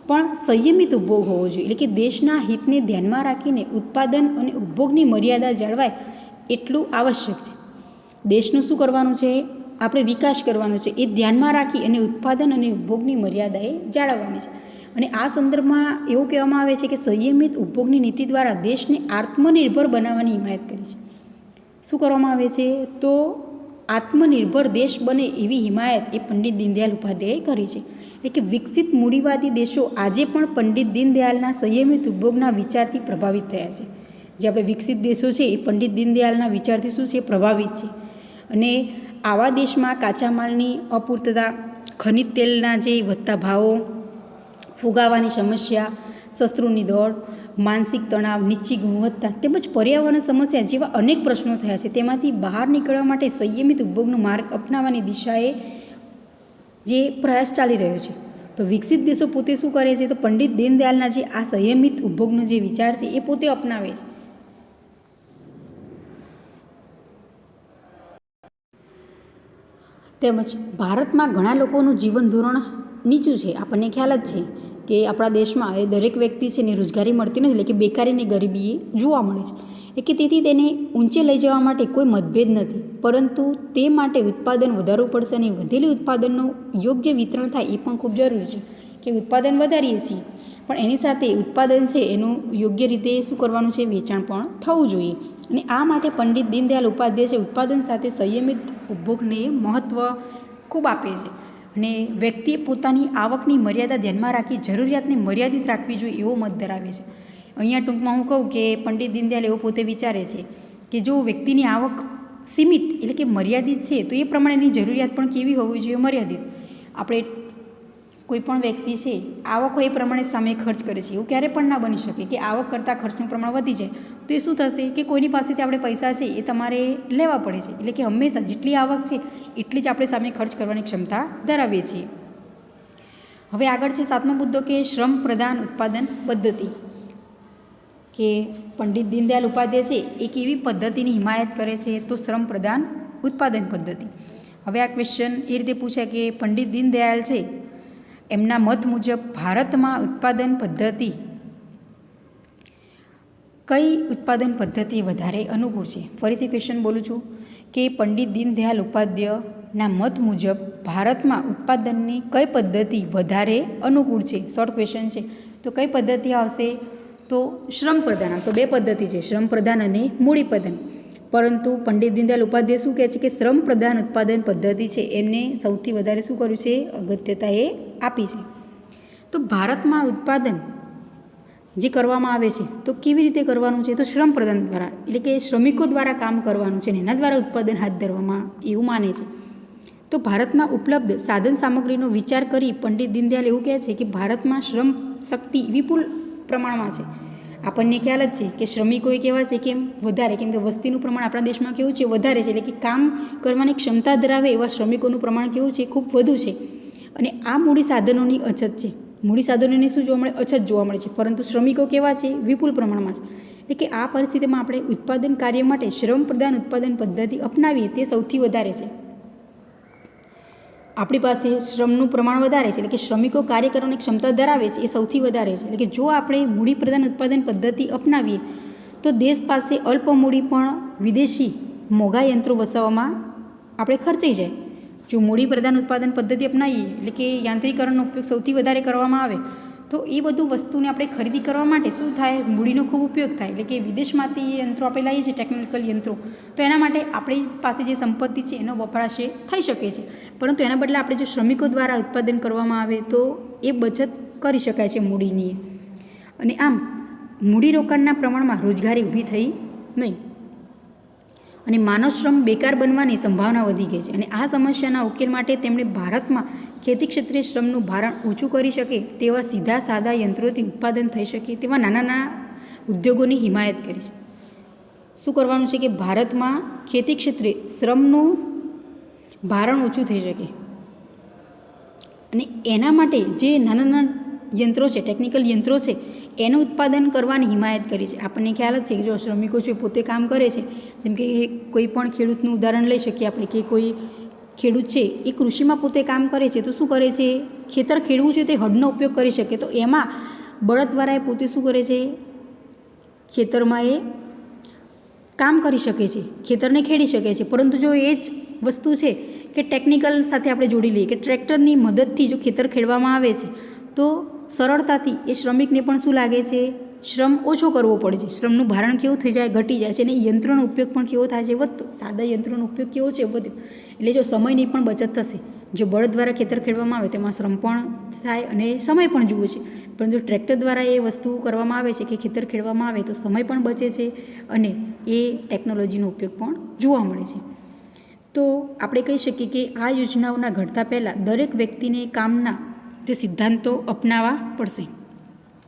પણ સંયમિત ઉપભોગ હોવો જોઈએ. એટલે કે દેશના હિતને ધ્યાનમાં રાખીને ઉત્પાદન અને ઉપભોગની મર્યાદા જાળવાય એટલું આવશ્યક છે. દેશનું શું કરવાનું છે? આપણે વિકાસ કરવાનો છે. એ ધ્યાનમાં રાખી અને ઉત્પાદન અને ઉપભોગની મર્યાદાએ જાળવવાની છે. અને આ સંદર્ભમાં એવું કહેવામાં આવે છે કે સંયમિત ઉપભોગની નીતિ દ્વારા દેશને આત્મનિર્ભર બનાવવાની હિમાયત કરી છે. શું કરવામાં આવે છે? તો આત્મનિર્ભર દેશ બને એવી હિમાયત એ પંડિત દીનદયાળ ઉપાધ્યાયે કરી છે. એટલે કે વિકસિત મૂડીવાદી દેશો આજે પણ પંડિત દીનદયાળના સંયમિત ઉપભોગના વિચારથી પ્રભાવિત થયા છે. જે આપણે વિકસિત દેશો છે એ પંડિત દીનદયાળના વિચારથી શું છે, પ્રભાવિત છે. અને આવા દેશમાં કાચા માલની અપૂર્તતા, ખનિજ તેલના જે વધતા ભાવો, ફુગાવાની સમસ્યા, શસ્ત્રોની દોડ, માનસિક તણાવ, નીચી ગુણવત્તા તેમજ પર્યાવરણ સમસ્યા જેવા અનેક પ્રશ્નો થયા છે. તેમાંથી બહાર નીકળવા માટે સંયમિત ઉપભોગનો માર્ગ અપનાવવાની દિશાએ જે પ્રયાસ ચાલી રહ્યો છે. તો વિકસિત દેશો પોતે શું કરે છે, તો પંડિત દીનદયાળના જે આ સંયમિત ઉપભોગનો જે વિચાર છે એ પોતે અપનાવે છે. તેમજ ભારતમાં ઘણા લોકોનું જીવન ધોરણ નીચું છે. આપણને ખ્યાલ જ છે કે આપણા દેશમાં એ દરેક વ્યક્તિ છે ને રોજગારી મળતી નથી, એટલે કે બેકારીની ગરીબી જોવા મળે છે. એટલે કે તેથી તેને ઊંચે લઈ જવા માટે કોઈ મતભેદ નથી, પરંતુ તે માટે ઉત્પાદન વધારવું પડશે અને વધેલી ઉત્પાદનનું યોગ્ય વિતરણ થાય એ પણ ખૂબ જરૂરી છે. કે ઉત્પાદન વધારીએ છીએ પણ એની સાથે ઉત્પાદન છે એનું યોગ્ય રીતે શું કરવાનું છે, વેચાણ પણ થવું જોઈએ. અને આ માટે પંડિત દીનદયાળ ઉપાધ્યાય ઉત્પાદન સાથે સંયમિત ઉપભોગને મહત્ત્વ ખૂબ આપે છે. અને વ્યક્તિએ પોતાની આવકની મર્યાદા ધ્યાનમાં રાખી જરૂરિયાતને મર્યાદિત રાખવી જોઈએ એવો મત ધરાવે છે. અહીંયા ટૂંકમાં હું કહું કે પંડિત દીનદયાળ એવો પોતે વિચારે છે કે જો વ્યક્તિની આવક સીમિત એટલે કે મર્યાદિત છે તો એ પ્રમાણેની જરૂરિયાત પણ કેવી હોવી જોઈએ, મર્યાદિત. આપણે કોઈ પણ વ્યક્તિ છે આવક હોય એ પ્રમાણે સામે ખર્ચ કરે છે, એવું ક્યારે પણ ના બની શકે કે આવક કરતાં ખર્ચનું પ્રમાણ વધી જાય તો એ શું થશે કે કોઈની પાસેથી આપણે પૈસા છે એ તમારે લેવા પડે છે. એટલે કે હંમેશા જેટલી આવક છે એટલી જ આપણે સામે ખર્ચ કરવાની ક્ષમતા ધરાવીએ છીએ. હવે આગળ છે 7મો મુદ્દો કે શ્રમ પ્રધાન ઉત્પાદન પદ્ધતિ. કે પંડિત દીનદયાળ ઉપાધ્યાય છે એક એવી પદ્ધતિની હિમાયત કરે છે તો શ્રમ પ્રધાન ઉત્પાદન પદ્ધતિ. હવે આ ક્વેશ્ચન એ રીતે પૂછાય કે પંડિત દીનદયાળ છે એમના મત મુજબ ભારતમાં ઉત્પાદન પદ્ધતિ કઈ ઉત્પાદન પદ્ધતિ વધારે અનુકૂળ છે. ફરીથી ક્વેશ્ચન બોલું છું કે પંડિત દીનદયાળ ઉપાધ્યાયના મત મુજબ ભારતમાં ઉત્પાદનની કઈ પદ્ધતિ વધારે અનુકૂળ છે. શોર્ટ ક્વેશ્ચન છે. તો કઈ પદ્ધતિ આવશે, તો શ્રમ પ્રધાન. આમ તો બે પદ્ધતિ છે, શ્રમ પ્રધાન અને મૂડી પ્રધાન. પરંતુ પંડિત દીનદયાળ ઉપાધ્યાય શું કહે છે કે શ્રમ પ્રધાન ઉત્પાદન પદ્ધતિ છે એમને સૌથી વધારે શું કર્યું છે, અગત્યતા એ આપી છે. તો ભારતમાં ઉત્પાદન જે કરવામાં આવે છે તો કેવી રીતે કરવાનું છે, તો શ્રમ પ્રધાન દ્વારા, એટલે કે શ્રમિકો દ્વારા કામ કરવાનું છે અને એના દ્વારા ઉત્પાદન હાથ ધરવામાં એવું માને છે. તો ભારતમાં ઉપલબ્ધ સાધન સામગ્રીનો વિચાર કરી પંડિત દીનદયાળ એવું કહે છે કે ભારતમાં શ્રમ શક્તિ વિપુલ પ્રમાણમાં છે. આપણને ખ્યાલ જ છે કે શ્રમિકો એ કેવા છે, કેમ વધારે, કેમ કે વસ્તીનું પ્રમાણ આપણા દેશમાં કેવું છે, વધારે છે. એટલે કે કામ કરવાની ક્ષમતા ધરાવે એવા શ્રમિકોનું પ્રમાણ કેવું છે, ખૂબ વધુ છે. અને આ મૂડી સાધનોની અછત છે. મૂડી સાધનોની શું જોવા મળે, અછત જોવા મળે છે. પરંતુ શ્રમિકો કેવા છે, વિપુલ પ્રમાણમાં છે. એટલે કે આ પરિસ્થિતિમાં આપણે ઉત્પાદન કાર્ય માટે શ્રમ પ્રધાન ઉત્પાદન પદ્ધતિ અપનાવીએ તે સૌથી વધારે છે. આપણી પાસે શ્રમનું પ્રમાણ વધારે છે, એટલે કે શ્રમિકો કાર્ય કરવાની ક્ષમતા ધરાવે છે એ સૌથી વધારે છે. એટલે કે જો આપણે મૂડી પ્રધાન ઉત્પાદન પદ્ધતિ અપનાવીએ તો દેશ પાસે અલ્પ મૂડી પણ વિદેશી મોંઘા યંત્રો વસાવવામાં આપણે ખર્ચાઈ જાય. જો મૂડી પ્રધાન ઉત્પાદન પદ્ધતિ અપનાવીએ એટલે કે યાંત્રિકરણનો ઉપયોગ સૌથી વધારે કરવામાં આવે તો એ બધું વસ્તુને આપણે ખરીદી કરવા માટે શું થાય, મૂડીનો ખૂબ ઉપયોગ થાય. એટલે કે વિદેશમાંથી એ યંત્રો આપણે લાવીએ છીએ, ટેકનિકલ યંત્રો, તો એના માટે આપણી પાસે જે સંપત્તિ છે એનો વપરાશ થઈ શકે છે. પરંતુ એના બદલે આપણે જો શ્રમિકો દ્વારા ઉત્પાદન કરવામાં આવે તો એ બચત કરી શકાય છે મૂડીની. અને આમ મૂડીરોકાણના પ્રમાણમાં રોજગારી ઊભી થઈ નહીં અને માનવ શ્રમ બેકાર બનવાની સંભાવના વધી ગઈ છે. અને આ સમસ્યાના ઉકેલ માટે તેમણે ભારતમાં ખેતી ક્ષેત્રે શ્રમનું ભારણ ઓછું કરી શકે તેવા સીધા સાદા યંત્રોથી ઉત્પાદન થઈ શકે તેવા નાના નાના ઉદ્યોગોની હિમાયત કરી છે. શું કરવાનું છે કે ભારતમાં ખેતી ક્ષેત્રે શ્રમનું ભારણ ઓછું થઈ શકે અને એના માટે જે નાના નાના યંત્રો છે, ટેકનિકલ યંત્રો છે, એનું ઉત્પાદન કરવાની હિમાયત કરી છે. આપણને ખ્યાલ જ છે કે જો શ્રમિકો છે પોતે કામ કરે છે, જેમ કે કોઈ પણ ખેડૂતનું ઉદાહરણ લઈ શકીએ આપણે કે કોઈ ખેડૂત છે એ કૃષિમાં પોતે કામ કરે છે તો શું કરે છે, ખેતર ખેડવું છે તે હળનો ઉપયોગ કરી શકે તો એમાં બળદ દ્વારા એ પોતે શું કરે છે, ખેતરમાં એ કામ કરી શકે છે, ખેતરને ખેડી શકે છે. પરંતુ જો એ જ વસ્તુ છે કે ટેકનિકલ સાથે આપણે જોડી લઈએ કે ટ્રેક્ટરની મદદથી જો ખેતર ખેડવામાં આવે છે તો સરળતાથી એ શ્રમિકને પણ શું લાગે છે, શ્રમ ઓછો કરવો પડે છે. શ્રમનું ભારણ કેવું થઈ જાય, ઘટી જાય છે અને યંત્રોનો ઉપયોગ પણ કેવો થાય છે, વધતો. સાદા યંત્રોનો ઉપયોગ કેવો છે, વધ્યો. એટલે જો સમયની પણ બચત થશે. જો બળદ દ્વારા ખેતર ખેડવામાં આવે તેમાં શ્રમ પણ થાય અને સમય પણ જુએ છે, પરંતુ ટ્રેક્ટર દ્વારા એ વસ્તુ કરવામાં આવે છે કે ખેતર ખેડવામાં આવે તો સમય પણ બચે છે અને એ ટેકનોલોજીનો ઉપયોગ પણ જોવા મળે છે. તો આપણે કહી શકીએ કે આ યોજનાઓના ઘડતા પહેલાં દરેક વ્યક્તિને કામના જે સિદ્ધાંતો અપનાવવા પડશે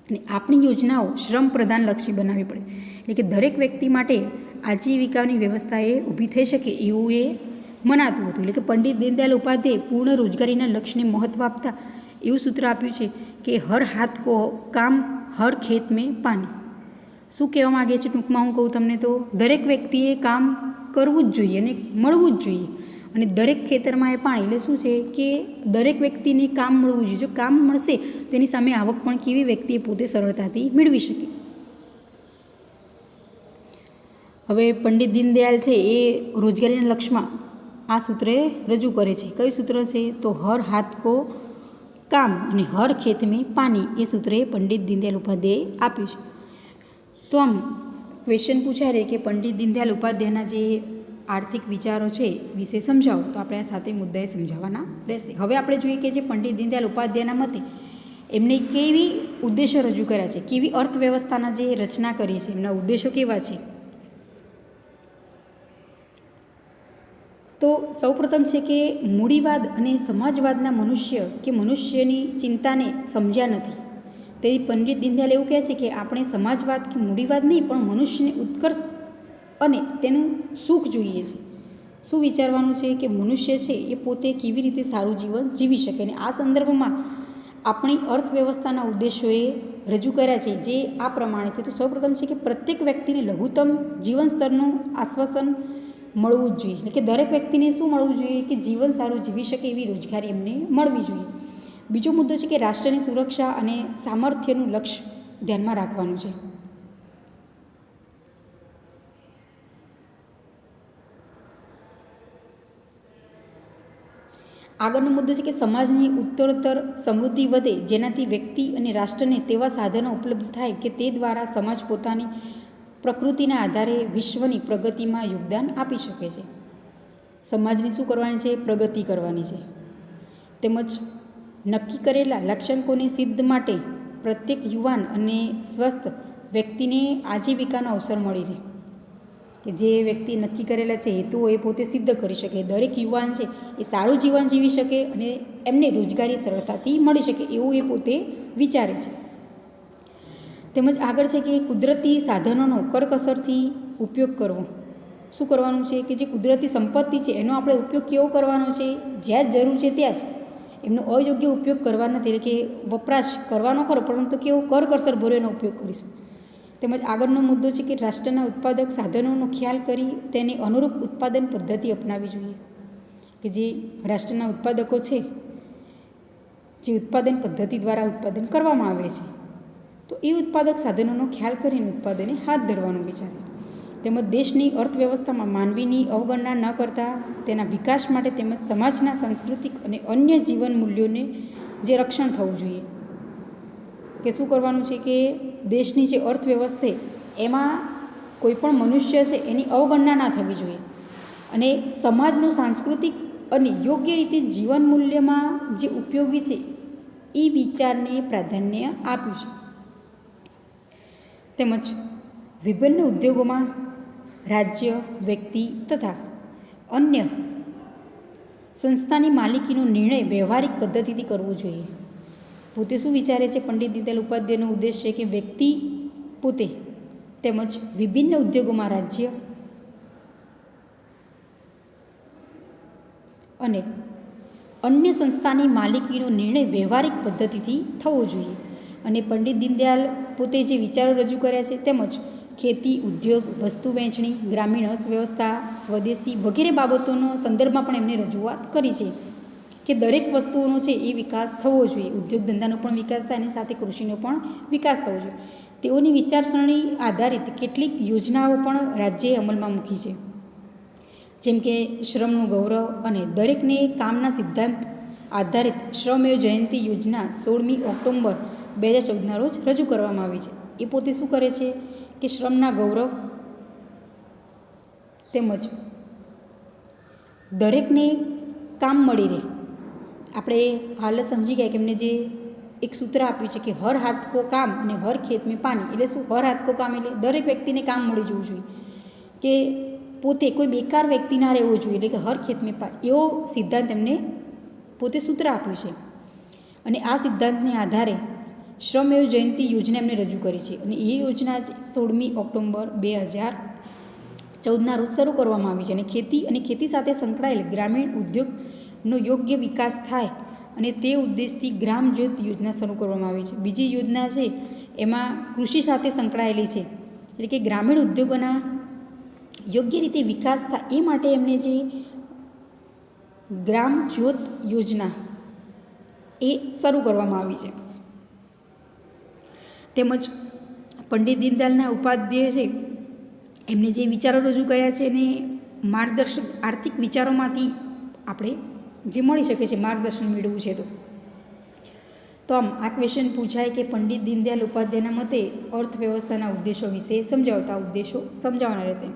અને આપણી યોજનાઓ શ્રમ પ્રધાન લક્ષી બનાવવી પડે, એટલે કે દરેક વ્યક્તિ માટે આજીવિકાની વ્યવસ્થા એ ઊભી થઈ શકે એવું એ મનાતું હતું. એટલે કે પંડિત દીનદયાળ ઉપાધ્યાય પૂર્ણ રોજગારીના લક્ષ્યને મહત્ત્વ આપતા એવું સૂત્ર આપ્યું છે કે હર હાથ કો કામ હર ખેત મેં પાણી. શું કહેવા માગે છે ટૂંકમાં હું કહું તમને તો દરેક વ્યક્તિએ કામ કરવું જ જોઈએ અને મળવું જ જોઈએ, અને દરેક ખેતરમાં એ પાણી. એટલે શું છે કે દરેક વ્યક્તિને કામ મળવું જોઈએ. જો કામ મળશે તો એની સામે આવક પણ કેવી વ્યક્તિએ પોતે સરળતાથી મેળવી શકે. હવે પંડિત દીનદયાળ છે એ રોજગારીના લક્ષ્યમાં આ સૂત્રે રજૂ કરે છે. કયું સૂત્ર છે? તો હર હાથ કો કામ અને હર ખેત મેં પાણી, એ સૂત્રે પંડિત દીનદયાળ ઉપાધ્યાયે આપ્યું છે. તો આમ ક્વેશ્ચન પૂછાય રહે કે પંડિત દીનદયાળ ઉપાધ્યાયના જે આર્થિક વિચારો છે વિશે સમજાવો, તો આપણે આ સાથે મુદ્દાએ સમજાવવાના રહેશે. હવે આપણે જોઈએ કે જે પંડિત દીનદયાળ ઉપાધ્યાયના મતે એમને કેવી ઉદ્દેશો રજૂ કર્યા છે, કેવી અર્થવ્યવસ્થાના જે રચના કરી છે, એમના ઉદ્દેશો કેવા છે. તો સૌપ્રથમ છે કે મૂડીવાદ અને સમાજવાદના મનુષ્યની ચિંતાને સમજ્યા નથી. તેથી પંડિત દીનદયાળ એવું કહે છે કે આપણે સમાજવાદ કે મૂડીવાદ નહીં, પણ મનુષ્યને ઉત્કર્ષ અને તેનું સુખ જોઈએ છે. શું વિચારવાનું છે કે મનુષ્ય છે એ પોતે કેવી રીતે સારું જીવન જીવી શકે, અને આ સંદર્ભમાં આપણી અર્થવ્યવસ્થાના ઉદ્દેશોએ રજૂ કર્યા છે જે આ પ્રમાણે છે. તો સૌપ્રથમ છે કે પ્રત્યેક વ્યક્તિને લઘુત્તમ જીવન સ્તરનું આશ્વાસન મળવું જ જોઈએ. એટલે કે દરેક વ્યક્તિને શું મળવું જોઈએ કે જીવન સારું જીવી શકે એવી રોજગારી એમને મળવી જોઈએ. બીજો મુદ્દો છે કે રાષ્ટ્રની સુરક્ષા અને સામર્થ્યનું લક્ષ્ય ધ્યાનમાં રાખવાનું છે. આગળનો મુદ્દો છે કે સમાજની ઉત્તરોત્તર સમૃદ્ધિ વધે, જેનાથી વ્યક્તિ અને રાષ્ટ્રને તેવા સાધનો ઉપલબ્ધ થાય કે તે દ્વારા સમાજ પોતાની પ્રકૃતિના આધારે વિશ્વની પ્રગતિમાં યોગદાન આપી શકે છે. સમાજની શું કરવાની છે? પ્રગતિ કરવાની છે. તેમજ નક્કી કરેલા લક્ષ્યાંકોને સિદ્ધ માટે પ્રત્યેક યુવાન અને સ્વસ્થ વ્યક્તિને આજીવિકાનો અવસર મળી રહે, કે જે વ્યક્તિ નક્કી કરેલા છે હેતુઓ એ પોતે સિદ્ધ કરી શકે. દરેક યુવાન છે એ સારું જીવન જીવી શકે અને એમને રોજગારી સરળતાથી મળી શકે એવું એ પોતે વિચારે છે. તેમજ આગળ છે કે કુદરતી સાધનોનો કરકસરથી ઉપયોગ કરવો. શું કરવાનું છે કે જે કુદરતી સંપત્તિ છે એનો આપણે ઉપયોગ કેવો કરવાનો છે? જ્યાં જ જરૂર છે ત્યાં જ, એમનો અયોગ્ય ઉપયોગ કરવા નથી. એટલે કે વપરાશ કરવાનો ખરો, પરંતુ કેવો કરકસર ભર્યો એનો ઉપયોગ કરીશું. તેમજ આગળનો મુદ્દો છે કે રાષ્ટ્રના ઉત્પાદક સાધનોનો ખ્યાલ કરી તેને અનુરૂપ ઉત્પાદન પદ્ધતિ અપનાવવી જોઈએ. કે જે રાષ્ટ્રના ઉત્પાદકો છે જે ઉત્પાદન પદ્ધતિ દ્વારા ઉત્પાદન કરવામાં આવે છે, તો એ ઉત્પાદક સાધનોનો ખ્યાલ કરીને ઉત્પાદને હાથ ધરવાનો વિચાર છે. તેમજ દેશની અર્થવ્યવસ્થામાં માનવીની અવગણના ન કરતા તેના વિકાસ માટે તેમજ સમાજના સાંસ્કૃતિક અને અન્ય જીવન મૂલ્યોને જે રક્ષણ થવું જોઈએ. કે શું કરવાનું છે કે દેશની જે અર્થવ્યવસ્થા એમાં કોઈ પણ મનુષ્ય છે એની અવગણના ના થવી જોઈએ, અને સમાજનું સાંસ્કૃતિક અને યોગ્ય રીતે જીવન મૂલ્યમાં જે ઉપયોગી છે એ વિચારને પ્રાધાન્ય આપ્યું છે. તેમજ વિભિન્ન ઉદ્યોગોમાં રાજ્ય, વ્યક્તિ તથા અન્ય સંસ્થાની માલિકીનો નિર્ણય વ્યવહારિક પદ્ધતિથી કરવો જોઈએ. પોતે શું વિચારે છે પંડિત દીનદયાળ ઉપાધ્યાયનો ઉદ્દેશ છે કે વ્યક્તિ પોતે તેમજ વિભિન્ન ઉદ્યોગોમાં રાજ્ય અને અન્ય સંસ્થાની માલિકીનો નિર્ણય વ્યવહારિક પદ્ધતિથી થવો જોઈએ. અને પંડિત દીનદયાળ પોતે જે વિચારો રજૂ કર્યા છે તેમજ ખેતી, ઉદ્યોગ, વસ્તુ વહેંચણી, ગ્રામીણ અર્થવ્યવસ્થા, સ્વદેશી વગેરે બાબતોનો સંદર્ભમાં પણ એમને રજૂઆત કરી છે કે દરેક વસ્તુઓનો છે એ વિકાસ થવો જોઈએ. ઉદ્યોગ ધંધાનો પણ વિકાસ થાય અને સાથે કૃષિનો પણ વિકાસ થવો જોઈએ. તેઓની વિચારસરણી આધારિત કેટલીક યોજનાઓ પણ રાજ્યએ અમલમાં મૂકી છે, જેમ કે શ્રમનું ગૌરવ અને દરેકને કામના સિદ્ધાંત આધારિત શ્રમેવ જયંતિ યોજના 16મી ઓક્ટોબર 2014ના રોજ રજૂ કરવામાં આવી છે. એ પોતે શું કરે છે કે શ્રમના ગૌરવ તેમજ દરેકને કામ મળી રહે આપણે હાલ જ સમજી ગયા કે એમને જે એક સૂત્ર આપ્યું છે કે હર હાથ કો કામ અને હર ખેત મેં પાણી, એટલે શું? હર હાથ કો કામ એટલે દરેક વ્યક્તિને કામ મળી જવું જોઈએ, કે પોતે કોઈ બેકાર વ્યક્તિ ના રહેવો જોઈએ, એટલે કે હર ખેત મેં પાણી, એવો સિદ્ધાંત એમને પોતે સૂત્ર આપ્યું છે. અને આ સિદ્ધાંતને આધારે શ્રમયોગ જયંતિ યોજના એમને રજૂ કરી છે. અને એ યોજના 16મી ઓક્ટોબર 2014ના રોજ શરૂ કરવામાં આવી છે. અને ખેતી સાથે સંકળાયેલ ગ્રામીણ ઉદ્યોગનો યોગ્ય વિકાસ થાય અને તે ઉદ્દેશથી ગ્રામ જ્યોત યોજના શરૂ કરવામાં આવી છે. બીજી યોજના છે એમાં કૃષિ સાથે સંકળાયેલી છે, એટલે કે ગ્રામીણ ઉદ્યોગોના યોગ્ય રીતે વિકાસ થાય એ માટે એમને જે ગ્રામ જ્યોત યોજના એ શરૂ કરવામાં આવી છે. તેમજ પંડિત દીનદયાળના ઉપાધ્યાય છે એમને જે વિચારો રજૂ કર્યા છે એને માર્ગદર્શક આર્થિક વિચારોમાંથી આપણે જે મળી શકે છે માર્ગદર્શન મેળવવું છે તો આમ આ ક્વેશ્ચન પૂછાય કે પંડિત દીનદયાળ ઉપાધ્યાયના મતે અર્થવ્યવસ્થાના ઉદ્દેશો વિશે સમજાવતા ઉદ્દેશો સમજાવવાના રહેશે.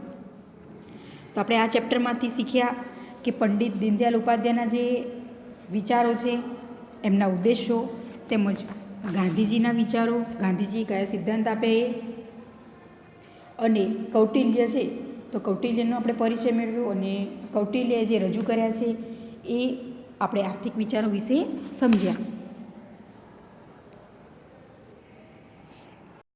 તો આપણે આ ચેપ્ટરમાંથી શીખ્યા કે પંડિત દીનદયાળ ઉપાધ્યાયના જે વિચારો છે, એમના ઉદ્દેશો, તેમજ ગાંધીજીના વિચારો, ગાંધીજી કયા સિદ્ધાંત આપે એ, અને કૌટિલ્ય છે તો કૌટિલ્યનો આપણે પરિચય મેળવ્યો, અને કૌટિલ્યએ જે રજૂ કર્યા છે એ આપણે આર્થિક વિચારો વિશે સમજ્યા.